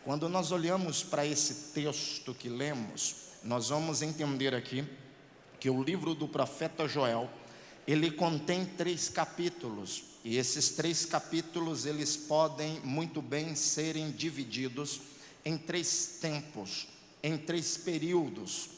Quando nós olhamos para esse texto que lemos, nós vamos entender aqui que o livro do profeta Joel, ele contém 3 capítulos, e esses 3 capítulos, eles podem muito bem serem divididos em 3 tempos, em 3 períodos,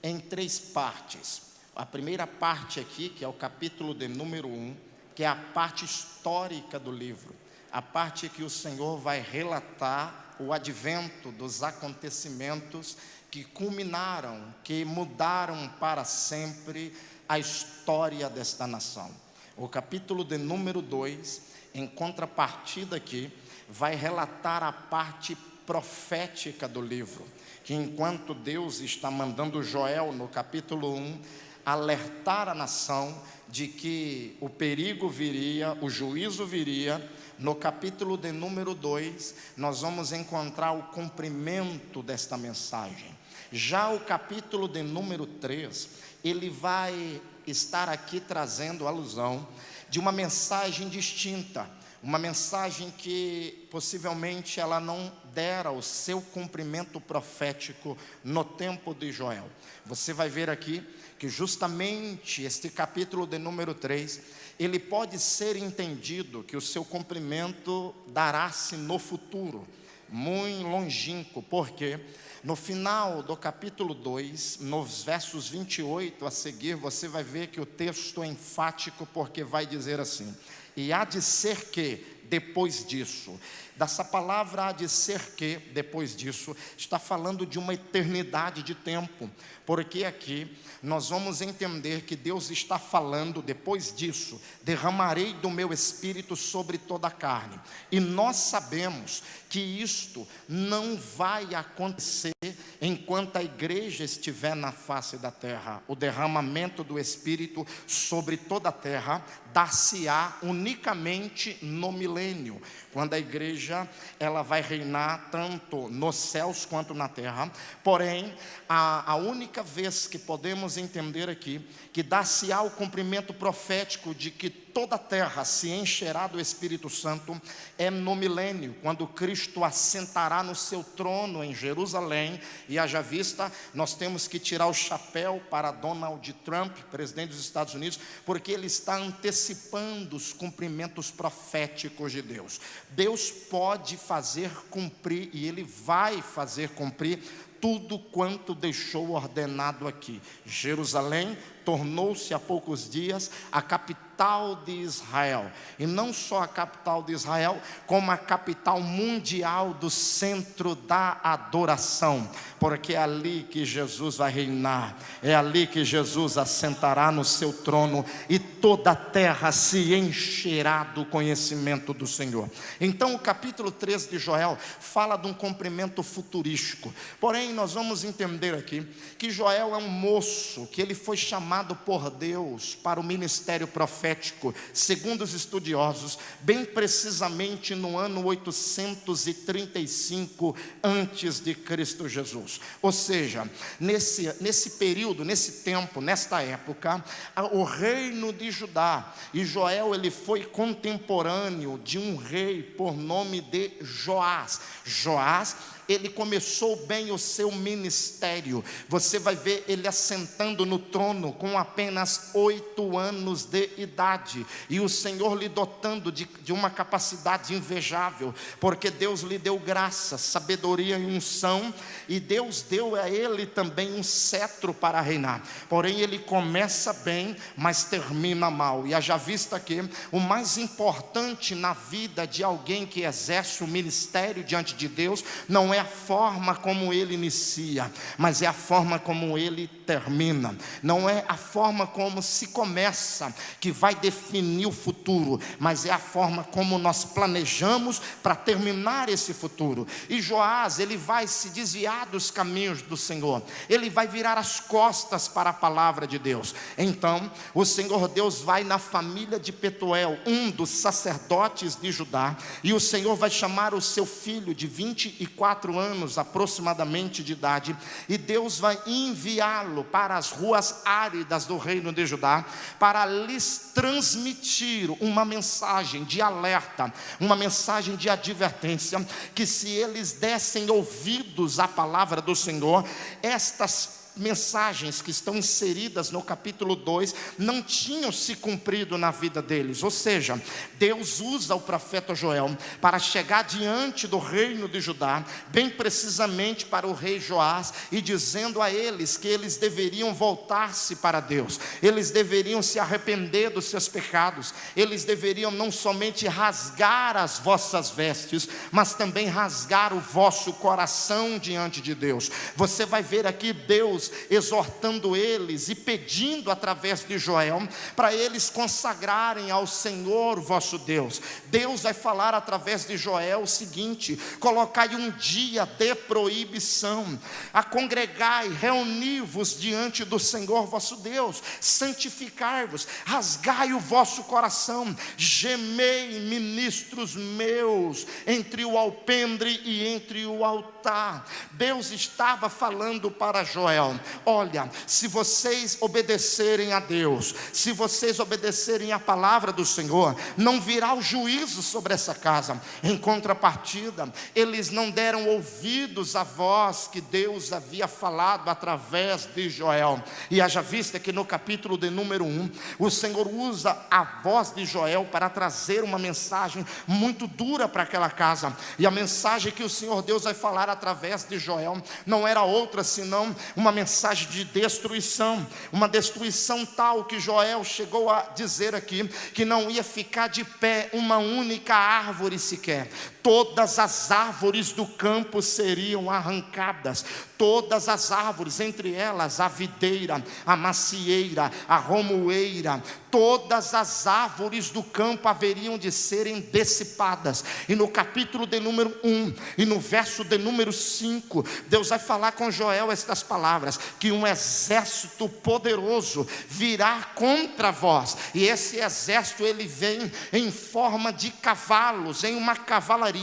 em 3 partes. A primeira parte aqui, que é o capítulo de número 1, que é a parte histórica do livro, a parte que o Senhor vai relatar o advento dos acontecimentos que culminaram, que mudaram para sempre a história desta nação. O capítulo de número 2, em contrapartida aqui, vai relatar a parte profética do livro, que enquanto Deus está mandando Joel, no capítulo 1, alertar a nação de que o perigo viria, o juízo viria, no capítulo de número 2, nós vamos encontrar o cumprimento desta mensagem. Já o capítulo de número 3, ele vai estar aqui trazendo alusão de uma mensagem distinta, uma mensagem que possivelmente ela não dera o seu cumprimento profético no tempo de Joel. Você vai ver aqui que justamente este capítulo de número 3, ele pode ser entendido que o seu cumprimento dará-se no futuro, muito longínquo, porque no final do capítulo 2, nos versos 28 a seguir, você vai ver que o texto é enfático, porque vai dizer assim: e há de ser que, depois disso, dessa palavra há de ser que, depois disso, está falando de uma eternidade de tempo, porque aqui nós vamos entender que Deus está falando, depois disso, derramarei do meu espírito sobre toda a carne, e nós sabemos que isto não vai acontecer enquanto a igreja estiver na face da terra. O derramamento do espírito sobre toda a terra dar-se-á unicamente no milênio, quando a igreja ela vai reinar tanto nos céus quanto na terra. Porém, a única vez que podemos entender aqui que dar-se-á o cumprimento profético de que toda a terra se encherá do Espírito Santo é no milênio, quando Cristo assentará no seu trono em Jerusalém. E haja vista, nós temos que tirar o chapéu para Donald Trump, presidente dos Estados Unidos, porque ele está antecipando os cumprimentos proféticos de Deus. Deus pode fazer cumprir, e Ele vai fazer cumprir tudo quanto deixou ordenado aqui. Jerusalém tornou-se há poucos dias a capital de Israel, e não só a capital de Israel, como a capital mundial do centro da adoração, porque é ali que Jesus vai reinar, é ali que Jesus assentará no seu trono, e toda a terra se encherá do conhecimento do Senhor. Então o capítulo 3 de Joel fala de um cumprimento futurístico. Porém, nós vamos entender aqui que Joel é um moço que ele foi chamado por Deus para o ministério profético, segundo os estudiosos, bem precisamente no ano 835 antes de Cristo Jesus. Ou seja, nesse período, nesse tempo, nesta época, o reino de Judá, e Joel ele foi contemporâneo de um rei por nome de Joás. Joás, ele começou bem o seu ministério. Você vai ver ele assentando no trono com apenas 8 anos de idade, e o Senhor lhe dotando de uma capacidade invejável, porque Deus lhe deu graça, sabedoria e unção, e Deus deu a ele também um cetro para reinar. Porém ele começa bem, mas termina mal. E haja vista que o mais importante na vida de alguém que exerce o ministério diante de Deus não é a forma como ele inicia, mas é a forma como ele termina. Não é a forma como se começa que vai definir o futuro, mas é a forma como nós planejamos para terminar esse futuro. E Joás, ele vai se desviar dos caminhos do Senhor, ele vai virar as costas para a palavra de Deus. Então o Senhor Deus vai na família de Petuel, um dos sacerdotes de Judá, e o Senhor vai chamar o seu filho de 24 4 anos aproximadamente de idade, e Deus vai enviá-lo para as ruas áridas do reino de Judá, para lhes transmitir uma mensagem de alerta, uma mensagem de advertência, que se eles dessem ouvidos à palavra do Senhor, estas mensagens que estão inseridas no capítulo 2 não tinham se cumprido na vida deles. Ou seja, Deus usa o profeta Joel para chegar diante do reino de Judá, bem precisamente para o rei Joás, e dizendo a eles que eles deveriam voltar-se para Deus, eles deveriam se arrepender dos seus pecados, eles deveriam não somente rasgar as vossas vestes, mas também rasgar o vosso coração diante de Deus. Você vai ver aqui Deus exortando eles e pedindo através de Joel para eles consagrarem ao Senhor vosso Deus. Deus vai falar através de Joel o seguinte: colocai um dia de proibição, a congregai, reuni-vos diante do Senhor vosso Deus, santificai-vos, rasgai o vosso coração, gemei, ministros meus, entre o alpendre e entre o altar. Deus estava falando para Joel: olha, se vocês obedecerem a Deus, se vocês obedecerem a palavra do Senhor, não virá o juízo sobre essa casa. Em contrapartida, eles não deram ouvidos à voz que Deus havia falado através de Joel. E haja vista que no capítulo de número 1, o Senhor usa a voz de Joel para trazer uma mensagem muito dura para aquela casa. E a mensagem que o Senhor Deus vai falar através de Joel não era outra senão uma mensagem de destruição, uma destruição tal que Joel chegou a dizer aqui que não ia ficar de pé uma única árvore sequer. Todas as árvores do campo seriam arrancadas, todas as árvores, entre elas a videira, a macieira, a romoeira, todas as árvores do campo haveriam de serem dissipadas. E no capítulo de número 1 e no verso de número 5, Deus vai falar com Joel estas palavras: que um exército poderoso virá contra vós, e esse exército ele vem em forma de cavalos, em uma cavalaria,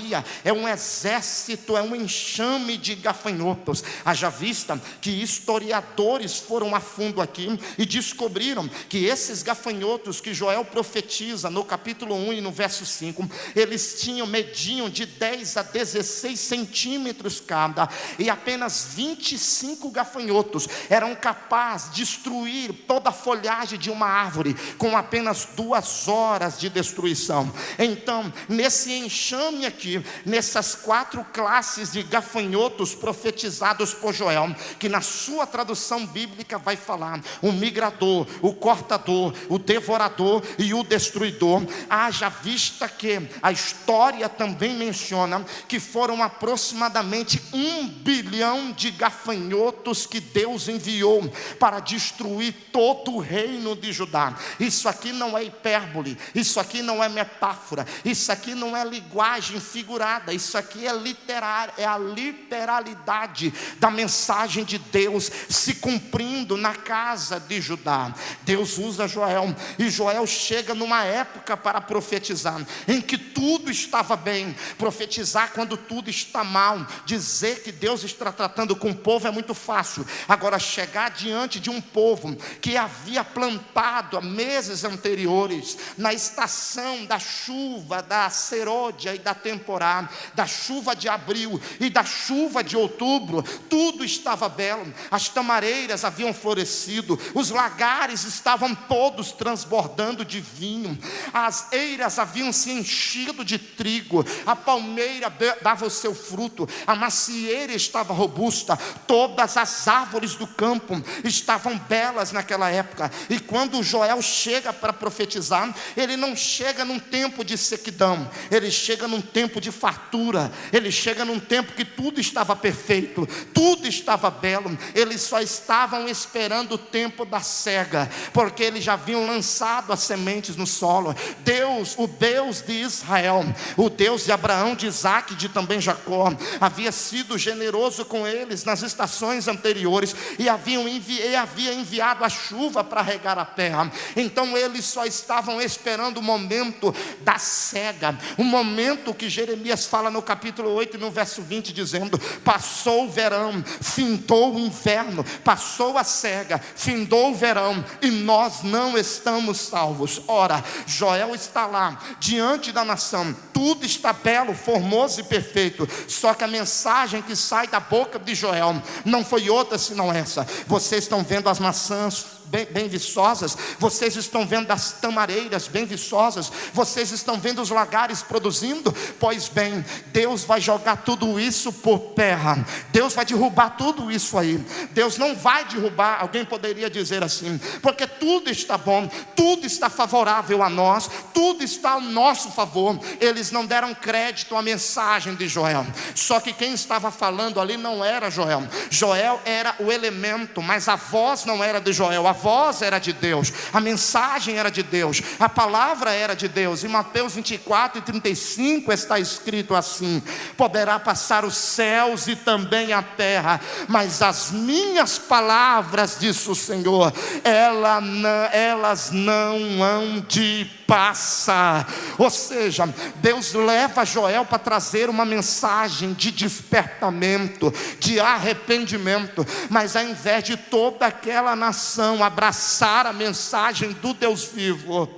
é um exército, é um enxame de gafanhotos. Haja vista que historiadores foram a fundo aqui e descobriram que esses gafanhotos que Joel profetiza no capítulo 1 e no verso 5, eles mediam de 10 a 16 centímetros cada, e apenas 25 gafanhotos eram capazes de destruir toda a folhagem de uma árvore com apenas 2 horas de destruição. Então, nesse enxame aqui, nessas 4 classes de gafanhotos profetizados por Joel, que na sua tradução bíblica vai falar o migrador, o cortador, o devorador e o destruidor, haja vista que a história também menciona que foram aproximadamente 1 bilhão de gafanhotos que Deus enviou para destruir todo o reino de Judá. Isso aqui não é hipérbole, isso aqui não é metáfora, isso aqui não é linguagem figurada, isso aqui é literário, é a literalidade da mensagem de Deus se cumprindo na casa de Judá. Deus usa Joel, e Joel chega numa época para profetizar em que tudo estava bem. Profetizar quando tudo está mal, dizer que Deus está tratando com o povo é muito fácil. Agora, chegar diante de um povo que havia plantado há meses anteriores, na estação da chuva, da serôdia e da temporada, da chuva de abril e da chuva de outubro, tudo estava belo, as tamareiras haviam florescido, os lagares estavam todos transbordando de vinho, as eiras haviam se enchido de trigo, a palmeira dava o seu fruto, a macieira estava robusta, todas as árvores do campo estavam belas naquela época. E quando Joel chega para profetizar, ele não chega num tempo de sequidão, ele chega num tempo de fartura, ele chega num tempo que tudo estava perfeito, tudo estava belo. Eles só estavam esperando o tempo da cega, porque eles já haviam lançado as sementes no solo. Deus, o Deus de Israel, o Deus de Abraão, de Isaac, de também Jacó, havia sido generoso com eles nas estações anteriores, e havia enviado a chuva para regar a terra. Então eles só estavam esperando o momento da cega, o momento que Jeremias fala no capítulo 8 e no verso 20, dizendo: passou o verão, findou o inverno, passou a cega, findou o verão, e nós não estamos salvos. Ora, Joel está lá, diante da nação, tudo está belo, formoso e perfeito, só que a mensagem que sai da boca de Joel não foi outra senão essa: vocês estão vendo as maçãs bem viçosas, vocês estão vendo as tamareiras bem viçosas, vocês estão vendo os lagares produzindo? Pois bem, Deus vai jogar tudo isso por terra, Deus vai derrubar tudo isso aí. Deus não vai derrubar, alguém poderia dizer assim, porque tudo está bom, tudo está favorável a nós, tudo está ao nosso favor. Eles não deram crédito à mensagem de Joel, só que quem estava falando ali não era Joel. Joel era o elemento, mas a voz não era de Joel, a voz era de Deus, a mensagem era de Deus, a palavra era de Deus. Em Mateus 24 e 35 está escrito assim: poderá passar os céus e também a terra, mas as minhas palavras, disse o Senhor, elas não hão de passar. Ou seja, Deus leva Joel para trazer uma mensagem de despertamento, de arrependimento, mas ao invés de toda aquela nação abraçar a mensagem do Deus vivo,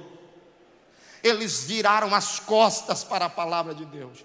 eles viraram as costas para a palavra de Deus.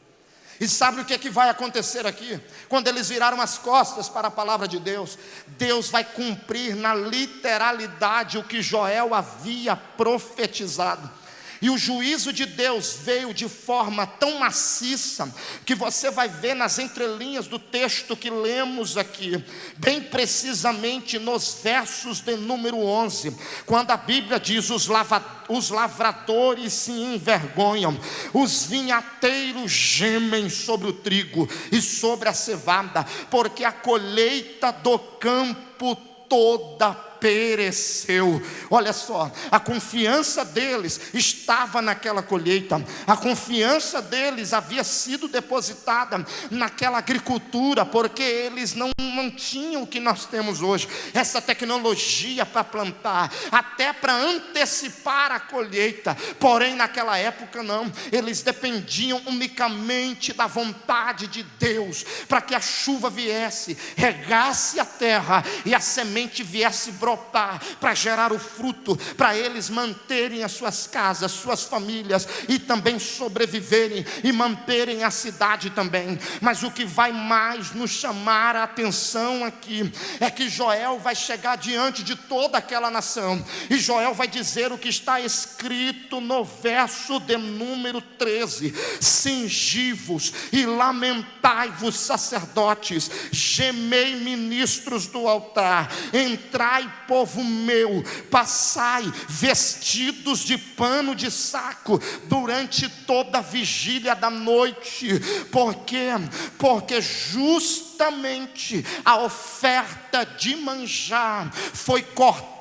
E sabe o que vai acontecer aqui? Quando eles viraram as costas para a palavra de Deus, Deus vai cumprir na literalidade o que Joel havia profetizado. E o juízo de Deus veio de forma tão maciça, que você vai ver nas entrelinhas do texto que lemos aqui, bem precisamente nos versos de número 11, quando a Bíblia diz: os lavradores se envergonham, os vinhateiros gemem sobre o trigo e sobre a cevada, porque a colheita do campo toda pereceu. Olha só, a confiança deles estava naquela colheita, a confiança deles havia sido depositada naquela agricultura, porque eles não tinham o que nós temos hoje, essa tecnologia para plantar, até para antecipar a colheita. Porém naquela época não, eles dependiam unicamente da vontade de Deus, para que a chuva viesse, regasse a terra e a semente viesse brotar, para gerar o fruto, para eles manterem as suas casas, suas famílias, e também sobreviverem e manterem a cidade também. Mas o que vai mais nos chamar a atenção aqui é que Joel vai chegar diante de toda aquela nação, e Joel vai dizer o que está escrito no verso de número 13: cingivos e lamentai-vos, sacerdotes, gemei, ministros do altar, entrai, povo meu, passai vestidos de pano de saco durante toda a vigília da noite, porque justamente a oferta de manjar foi cortada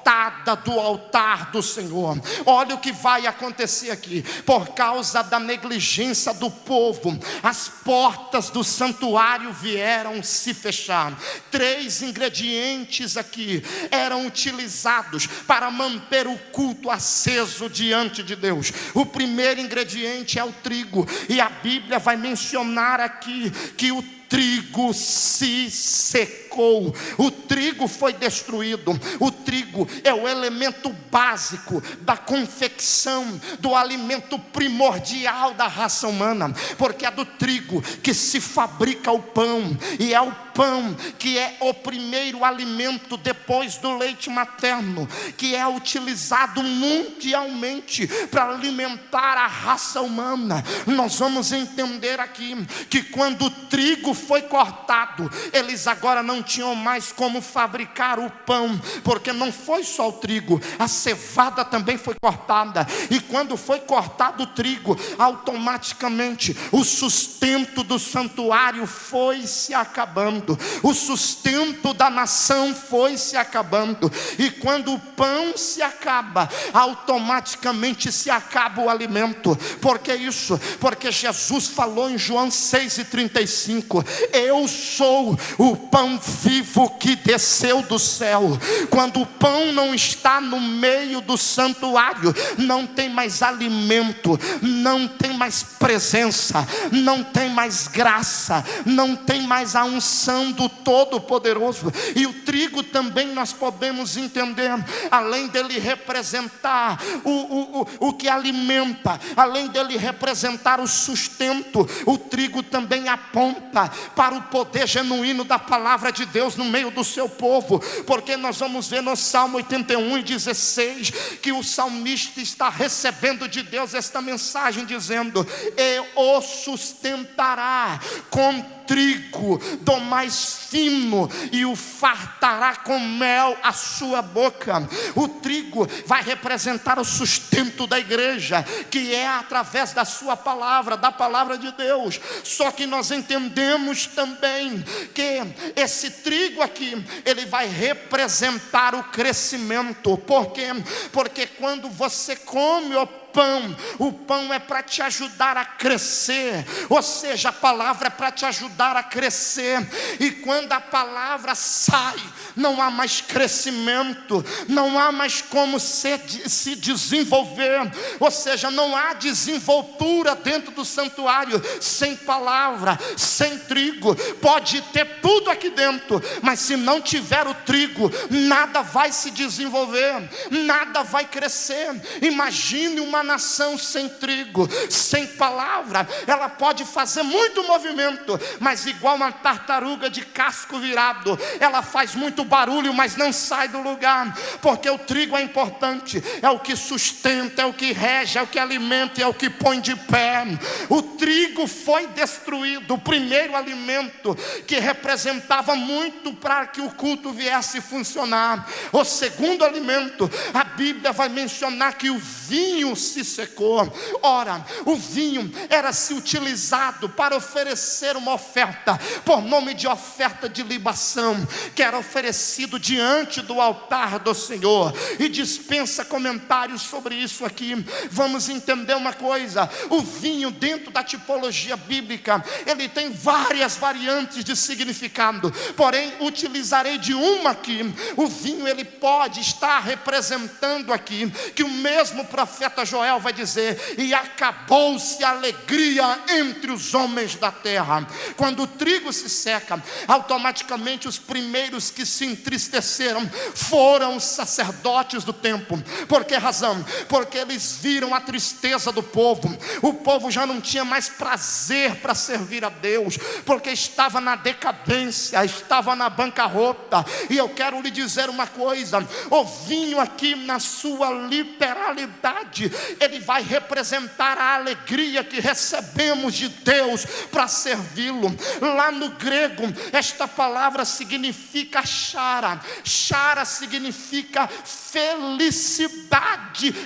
do altar do Senhor. Olha o que vai acontecer aqui. Por causa da negligência do povo, as portas do santuário vieram se fechar. 3 ingredientes aqui eram utilizados para manter o culto aceso diante de Deus. O primeiro ingrediente é o trigo, e a Bíblia vai mencionar aqui que o trigo se secou, o trigo foi destruído. O trigo é o elemento básico da confecção do alimento primordial da raça humana, porque é do trigo que se fabrica o pão, e é o pão que é o primeiro alimento depois do leite materno, que é utilizado mundialmente para alimentar a raça humana. Nós vamos entender aqui que quando o trigo foi cortado, eles agora não tinham mais como fabricar o pão, porque não foi só o trigo, a cevada também foi cortada. E quando foi cortado o trigo, automaticamente o sustento do santuário foi se acabando. acabando, o sustento da nação foi se acabando. E quando o pão se acaba, automaticamente se acaba o alimento. Por que isso? Porque Jesus falou em João 6,35: eu sou o pão vivo que desceu do céu. Quando o pão não está no meio do santuário, não tem mais alimento, não tem mais presença, não tem mais graça, não tem mais a unção do Todo-Poderoso. E o trigo também nós podemos entender, além dele representar o que alimenta, além dele representar o sustento, o trigo também aponta para o poder genuíno da palavra de Deus no meio do seu povo. Porque nós vamos ver no Salmo 81:16 que o salmista está recebendo de Deus esta mensagem dizendo: e o sustentará com trigo do mais fino e o fartará com mel a sua boca. O trigo vai representar o sustento da igreja, que é através da sua palavra, da palavra de Deus. Só que nós entendemos também que esse trigo aqui, ele vai representar o crescimento. Por quê? Porque quando você come o pão é para te ajudar a crescer, ou seja, a palavra é para te ajudar a crescer. E quando a palavra sai, não há mais crescimento, não há mais como se desenvolver, ou seja, não há desenvoltura dentro do santuário sem palavra, sem trigo. Pode ter tudo aqui dentro, mas se não tiver o trigo, nada vai se desenvolver, nada vai crescer. Imagine uma nação sem trigo, sem palavra, ela pode fazer muito movimento, mas igual uma tartaruga de casco virado, ela faz muito barulho, mas não sai do lugar. Porque o trigo é importante, é o que sustenta, é o que rege, é o que alimenta, é o que põe de pé. O trigo foi destruído, o primeiro alimento que representava muito para que o culto viesse funcionar. O segundo alimento, a Bíblia vai mencionar que o vinho se secou. Ora, o vinho era se utilizado para oferecer uma oferta, por nome de oferta de libação, que era oferecido diante do altar do Senhor. E dispensa comentários sobre isso aqui. Vamos entender uma coisa: o vinho, dentro da tipologia bíblica, ele tem várias variantes de significado, porém utilizarei de uma aqui. O vinho, ele pode estar representando aqui que o mesmo profeta Joel vai dizer: e acabou-se a alegria entre os homens da terra. Quando o trigo se seca, automaticamente os primeiros que se entristeceram foram os sacerdotes do templo. Por que razão? Porque eles viram a tristeza do povo. O povo já não tinha mais prazer para servir a Deus, porque estava na decadência, estava na bancarrota. E eu quero lhe dizer uma coisa: o vinho aqui, na sua literalidade, ele vai representar a alegria que recebemos de Deus para servi-lo. Lá no grego, esta palavra significa chara. Chara significa felicidade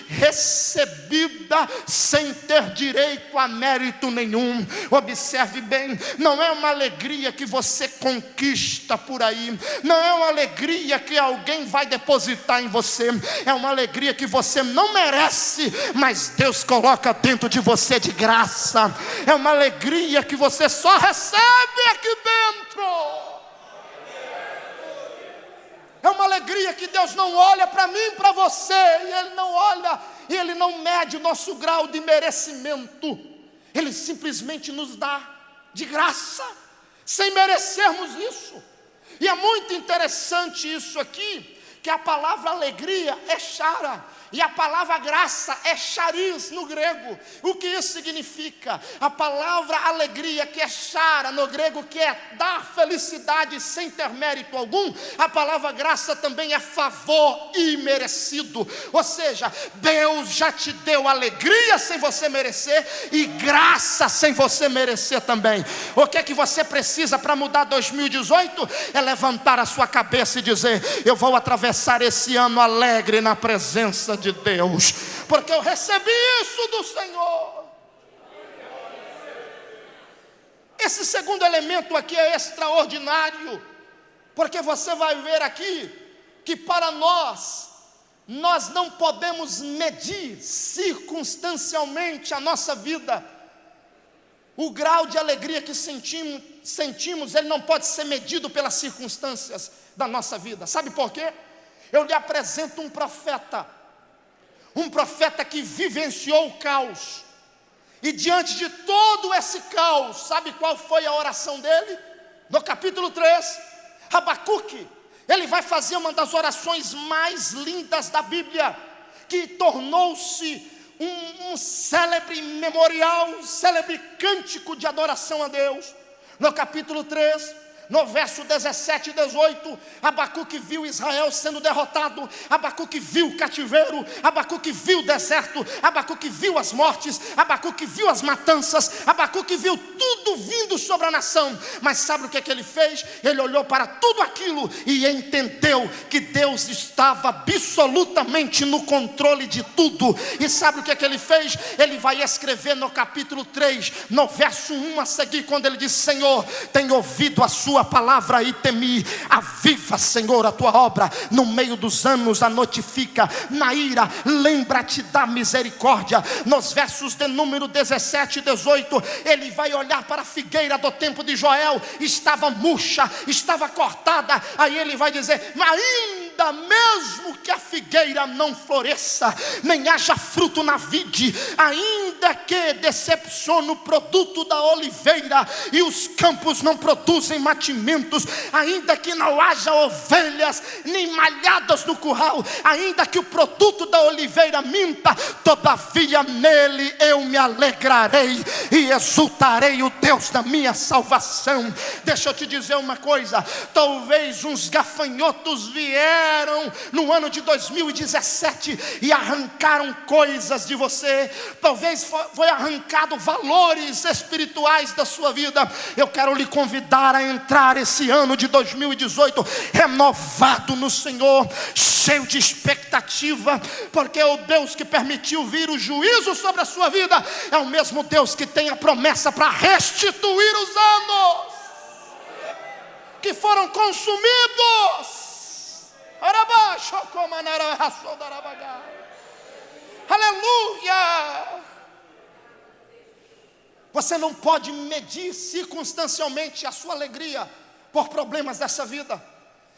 recebida sem ter direito a mérito nenhum. Observe bem, não é uma alegria que você conquista por aí, não é uma alegria que alguém vai depositar em você, é uma alegria que você não merece, mas Deus coloca dentro de você de graça. É uma alegria que você só recebe aqui dentro. É uma alegria que Deus não olha para mim, para você, e Ele não olha, e Ele não mede o nosso grau de merecimento. Ele simplesmente nos dá de graça, sem merecermos isso. E é muito interessante isso aqui, que a palavra alegria é chara, e a palavra graça é charis no grego. O que isso significa? A palavra alegria, que é chara no grego, que é dar felicidade sem ter mérito algum, a palavra graça também é favor imerecido. Ou seja, Deus já te deu alegria sem você merecer, e graça sem você merecer também. O que é que você precisa para mudar 2018? É levantar a sua cabeça e dizer: eu vou atravessar esse ano alegre na presença de Deus, porque eu recebi isso do Senhor. Esse segundo elemento aqui é extraordinário, porque você vai ver aqui que para nós não podemos medir circunstancialmente a nossa vida. O grau de alegria que sentimos, ele não pode ser medido pelas circunstâncias da nossa vida. Sabe por quê? Eu lhe apresento um profeta que vivenciou o caos, e diante de todo esse caos, sabe qual foi a oração dele? No capítulo 3, Abacuque, ele vai fazer uma das orações mais lindas da Bíblia, que tornou-se um célebre memorial, um célebre cântico de adoração a Deus. No capítulo 3, no verso 17 e 18, Abacuque viu Israel sendo derrotado, Abacuque viu o cativeiro, Abacuque viu o deserto, Abacuque viu as mortes, Abacuque viu as matanças, Abacuque viu tudo vindo sobre a nação. Mas sabe o que ele fez? Ele olhou para tudo aquilo e entendeu que Deus estava absolutamente no controle de tudo. E sabe o que ele fez? Ele vai escrever no capítulo 3, no verso 1 a seguir, quando ele diz: Senhor, tenho ouvido a sua palavra e temi. Aviva, Senhor, a tua obra no meio dos anos, a notifica. Na ira, lembra-te da misericórdia. Nos versos de número 17 e 18, ele vai olhar para a figueira do tempo de Joel, estava murcha, estava cortada. Aí ele vai dizer: ainda mesmo que a figueira não floresça, nem haja fruto na vide, ainda que decepcione o produto da oliveira e os campos não produzem mantimentos, ainda que não haja ovelhas nem malhadas no curral, ainda que o produto da oliveira minta, todavia nele eu me alegrarei e exultarei o Deus da minha salvação. Deixa eu te dizer uma coisa: talvez uns gafanhotos vieram no ano de 2017 e arrancaram coisas de você, talvez foi arrancado valores espirituais da sua vida. Eu quero lhe convidar a entrar esse ano de 2018 renovado no Senhor, cheio de expectativa, porque o Deus que permitiu vir o juízo sobre a sua vida é o mesmo Deus que tem a promessa para restituir os anos que foram consumidos. Aleluia! Você não pode medir circunstancialmente a sua alegria por problemas dessa vida.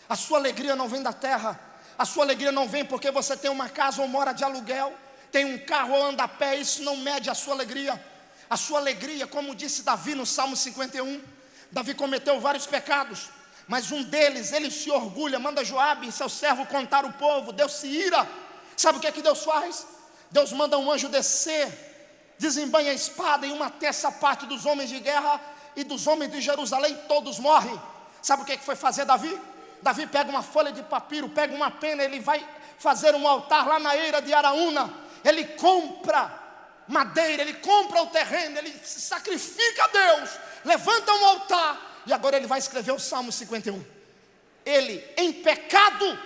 A sua alegria não vem da terra. A sua alegria não vem porque você tem uma casa ou mora de aluguel, tem um carro ou anda a pé. Isso não mede a sua alegria. A sua alegria, como disse Davi no Salmo 51, Davi cometeu vários pecados, mas um deles, ele se orgulha, manda Joabe, seu servo, contar o povo. Deus se ira. Sabe o que é que Deus faz? Deus manda um anjo descer, desembanha a espada, e 1/3 parte dos homens de guerra e dos homens de Jerusalém todos morrem. Sabe o que foi fazer Davi? Davi pega uma folha de papiro, pega uma pena, ele vai fazer um altar lá na eira de Araúna. Ele compra madeira, ele compra o terreno, ele se sacrifica a Deus, levanta um altar, e agora ele vai escrever o Salmo 51. Ele, em pecado,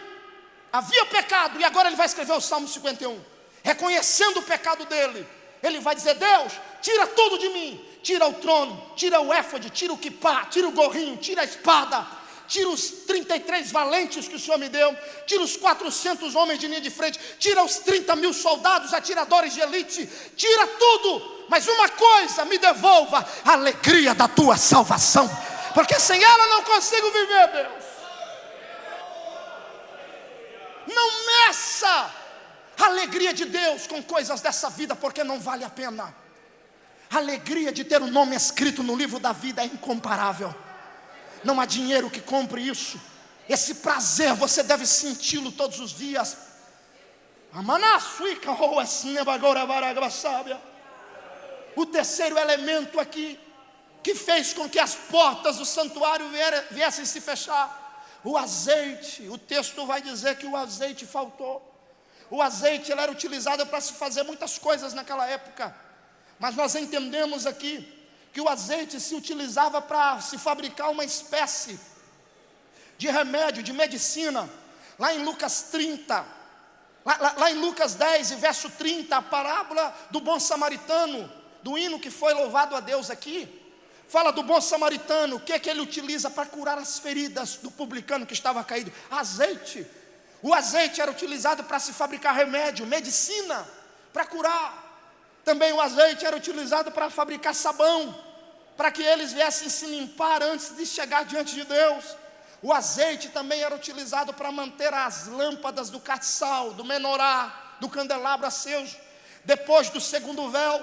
havia pecado, e agora ele vai escrever o Salmo 51, reconhecendo o pecado dele. Ele vai dizer: Deus, tira tudo de mim, tira o trono, tira o éfode, tira o quipá, tira o gorrinho, tira a espada, tira os 33 valentes que o Senhor me deu, tira os 400 homens de linha de frente, tira os 30.000 soldados, atiradores de elite, tira tudo, mas uma coisa, me devolva a alegria da tua salvação, porque sem ela não consigo viver, Deus. Não meça a alegria de Deus com coisas dessa vida, porque não vale a pena. A alegria de ter o nome escrito no livro da vida é incomparável. Não há dinheiro que compre isso. Esse prazer você deve senti-lo todos os dias. O terceiro elemento aqui, que fez com que as portas do santuário viessem se fechar: o azeite. O texto vai dizer que o azeite faltou. O azeite, ele era utilizado para se fazer muitas coisas naquela época, mas nós entendemos aqui que o azeite se utilizava para se fabricar uma espécie de remédio, de medicina. Lá em Lucas 30, lá em Lucas 10 e verso 30, a parábola do bom samaritano, do hino que foi louvado a Deus aqui, Fala do bom samaritano, o que é que ele utiliza para curar as feridas do publicano que estava caído? Azeite. O azeite era utilizado para se fabricar remédio, medicina, para curar. Também o azeite era utilizado para fabricar sabão, para que eles viessem se limpar antes de chegar diante de Deus. O azeite também era utilizado para manter as lâmpadas do castiçal, do menorá, do candelabro aceso. Depois do segundo véu,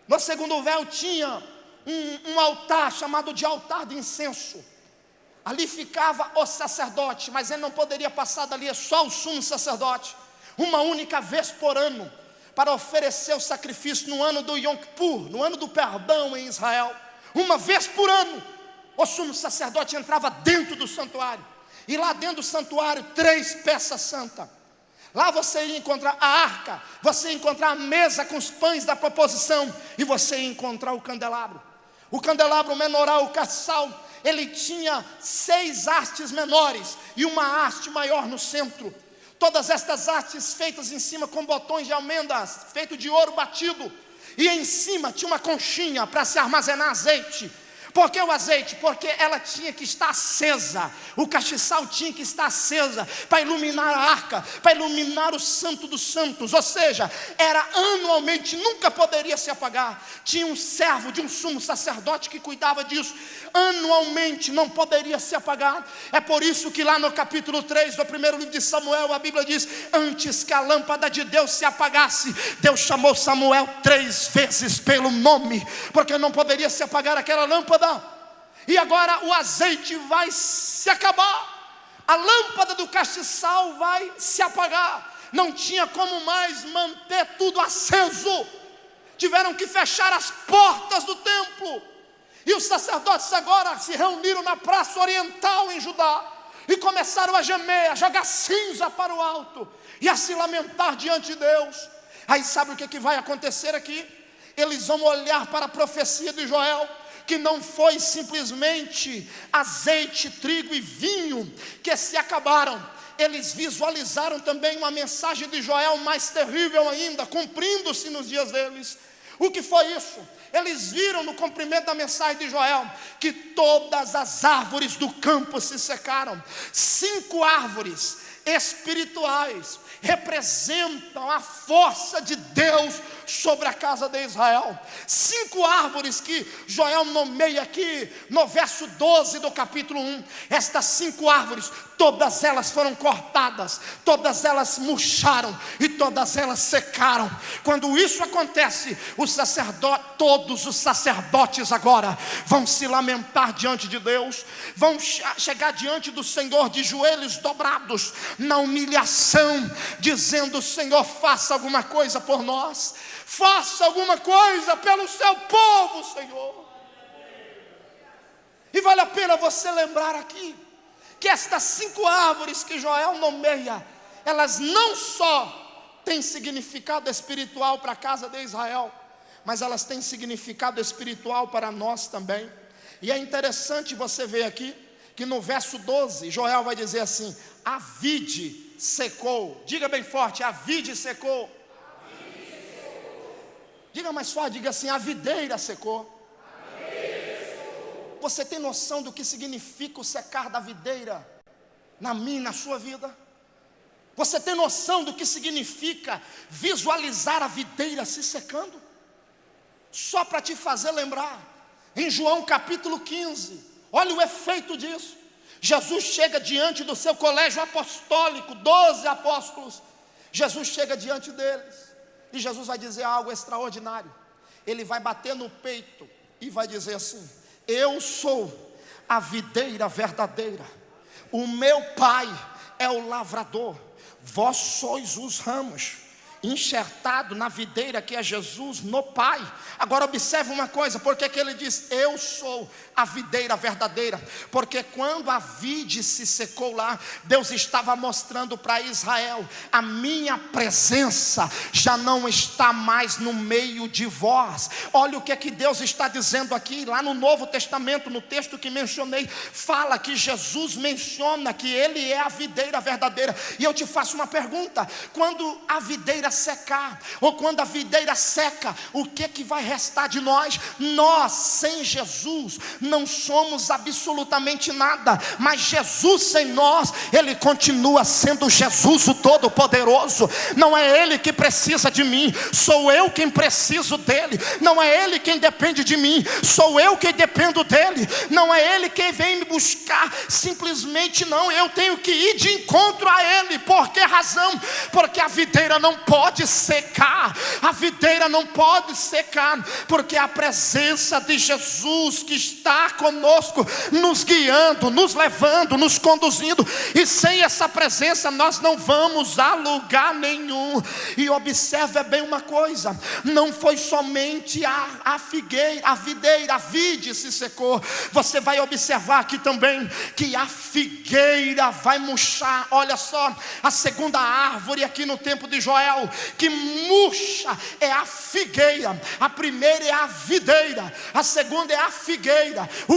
no segundo véu tinha um altar chamado de altar de incenso. Ali ficava o sacerdote, mas ele não poderia passar dali, é só o sumo sacerdote, uma única vez por ano, para oferecer o sacrifício no ano do Yom Kippur, no ano do perdão em Israel. Uma vez por ano, o sumo sacerdote entrava dentro do santuário, e lá dentro do santuário, 3 peças santas. Lá você ia encontrar a arca, você ia encontrar a mesa com os pães da proposição, e você ia encontrar o candelabro. O candelabro, o menorá, o castiçal, ele tinha 6 hastes menores e uma haste maior no centro. Todas estas hastes feitas em cima com botões de almendas, feito de ouro batido. E em cima tinha uma conchinha para se armazenar azeite. Por que o azeite? Porque ela tinha que estar acesa. O castiçal tinha que estar acesa para iluminar a arca, para iluminar o santo dos santos. Ou seja, era anualmente, nunca poderia se apagar. Tinha um servo de um sumo sacerdote que cuidava disso. Anualmente não poderia se apagar. É por isso que lá no capítulo 3 do primeiro livro de Samuel, a Bíblia diz: antes que a lâmpada de Deus se apagasse, Deus chamou Samuel 3 vezes pelo nome, porque não poderia se apagar aquela lâmpada. E agora o azeite vai se acabar, a lâmpada do castiçal vai se apagar. Não tinha como mais manter tudo aceso. Tiveram que fechar as portas do templo. E os sacerdotes agora se reuniram na praça oriental em Judá e começaram a gemer, a jogar cinza para o alto e a se lamentar diante de Deus. Aí sabe o que vai acontecer aqui? Eles vão olhar para a profecia de Joel, que não foi simplesmente azeite, trigo e vinho que se acabaram. Eles visualizaram também uma mensagem de Joel mais terrível ainda, cumprindo-se nos dias deles. O que foi isso? Eles viram no cumprimento da mensagem de Joel que todas as árvores do campo se secaram. 5 árvores espirituais representam a força de Deus sobre a casa de Israel. 5 árvores que Joel nomeia aqui no verso 12 do capítulo 1. Estas 5 árvores, todas elas foram cortadas, todas elas murcharam e todas elas secaram. Quando isso acontece, todos os sacerdotes agora vão se lamentar diante de Deus, vão chegar diante do Senhor de joelhos dobrados, na humilhação, dizendo: Senhor, faça alguma coisa por nós, faça alguma coisa pelo seu povo, Senhor. E vale a pena você lembrar aqui que estas 5 árvores que Joel nomeia, elas não só têm significado espiritual para a casa de Israel, mas elas têm significado espiritual para nós também. E é interessante você ver aqui que no verso 12, Joel vai dizer assim: a vide secou. Diga bem forte: a vide secou. Diga mais forte, diga assim: a videira secou. Você tem noção do que significa o secar da videira na minha, na sua vida? Você tem noção do que significa visualizar a videira se secando? Só para te fazer lembrar, em João capítulo 15, olha o efeito disso. Jesus chega diante do seu colégio apostólico, 12 apóstolos. Jesus chega diante deles e Jesus vai dizer algo extraordinário. Ele vai bater no peito e vai dizer assim: eu sou a videira verdadeira, o meu Pai é o lavrador, vós sois os ramos, enxertado na videira que é Jesus, no Pai. Agora observe uma coisa: por que ele diz eu sou a videira verdadeira? Porque quando a vide se secou lá, Deus estava mostrando para Israel: a minha presença já não está mais no meio de vós. Olha o que Deus está dizendo aqui, lá no Novo Testamento, no texto que mencionei, fala que Jesus menciona que Ele é a videira verdadeira. E eu te faço uma pergunta: quando a videira videira secar, ou quando a videira seca, o que vai restar de nós? Nós, sem Jesus, não somos absolutamente nada, mas Jesus sem nós, Ele continua sendo Jesus o Todo-Poderoso. Não é Ele que precisa de mim, sou eu quem preciso dEle. Não é Ele quem depende de mim, sou eu quem dependo dEle. Não é Ele quem vem me buscar, simplesmente não, eu tenho que ir de encontro a Ele. Por que razão? Porque a videira não pode secar, a videira não pode secar, porque a presença de Jesus que está conosco, nos guiando, nos levando, nos conduzindo, e sem essa presença nós não vamos a lugar nenhum. E observe bem uma coisa, não foi somente a figueira, a videira, a vide se secou. Você vai observar aqui também que a figueira vai murchar. Olha só, a segunda árvore aqui no tempo de Joel que murcha é a figueira. A primeira é a videira, a segunda é a figueira. O